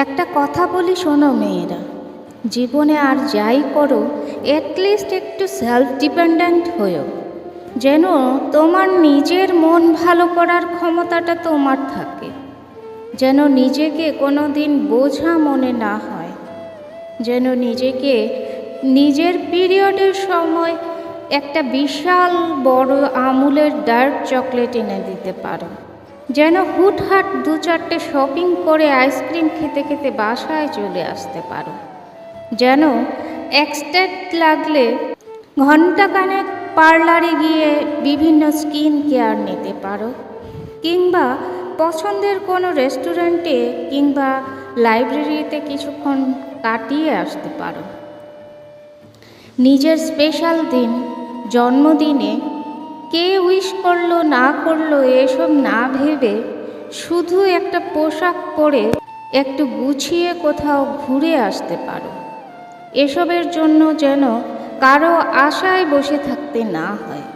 একটা কথা বলি শোনো মেয়েরা, জীবনে আর যাই করো অ্যাটলিস্ট একটু সেলফ ডিপেন্ডেন্ট হয়েও, যেন তোমার নিজের মন ভালো করার ক্ষমতাটা তোমার থাকে, যেন নিজেকে কোনো দিন বোঝা মনে না হয়, যেন নিজেকে নিজের পিরিয়ডের সময় একটা বিশাল বড় আমুলের ডার্ক চকলেট এনে দিতে পারো, যেন হুটহাট 2-4টে শপিং করে আইসক্রিম খেতে খেতে বাসায় চলে আসতে পারো, যেন এক্সটেট লাগলে ঘণ্টাখানেক পার্লারে গিয়ে বিভিন্ন স্কিন কেয়ার নিতে পারো, কিংবা পছন্দের কোনো রেস্টুরেন্টে কিংবা লাইব্রেরিতে কিছুক্ষণ কাটিয়ে আসতে পারো। নিজের স্পেশাল দিন, জন্মদিনে কে উইশ করলো না করলো এসব না ভেবে শুধু একটা পোশাক পরে একটু গুছিয়ে কোথাও ঘুরে আসতে পারো। এসবের জন্য যেন কারো আশায় বসে থাকতে না হয়,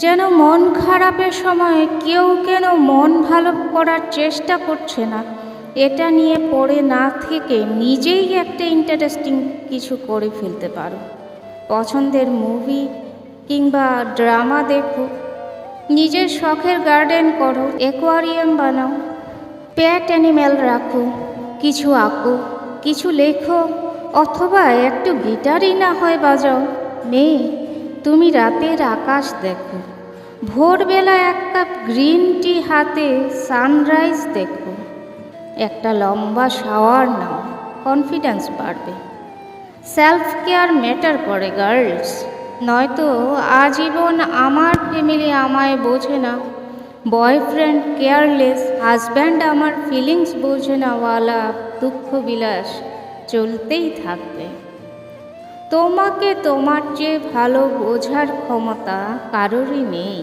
যেন মন খারাপের সময় কেউ কেন মন ভালো করার চেষ্টা করছে না এটা নিয়ে পড়ে না থেকে নিজেই একটা ইন্টারেস্টিং কিছু করে ফেলতে পারো। পছন্দের মুভি কিংবা ড্রামা দেখো, নিজের শখের গার্ডেন করো, অ্যাকোয়ারিয়াম বানাও, প্যাট অ্যানিম্যাল রাখো, কিছু আঁকো, কিছু লেখো, অথবা একটু গিটারই না হয় বাজাও। মেয়ে, তুমি রাতের আকাশ দেখো, ভোরবেলা এক কাপ গ্রিন টি হাতে সানরাইজ দেখো, একটা লম্বা শাওয়ার নাও, কনফিডেন্স বাড়বে। সেলফ কেয়ার ম্যাটার করে গার্লস, নয়তো আজীবন আমার ফ্যামিলি আমায় বোঝে না, বয়ফ্রেন্ড কেয়ারলেস, হাজব্যান্ড আমার ফিলিংস বোঝে না ওয়ালা দুঃখ বিলাস চলতেই থাকবে। তোমাকে তোমার চেয়ে ভালো বোঝার ক্ষমতা কারোরই নেই।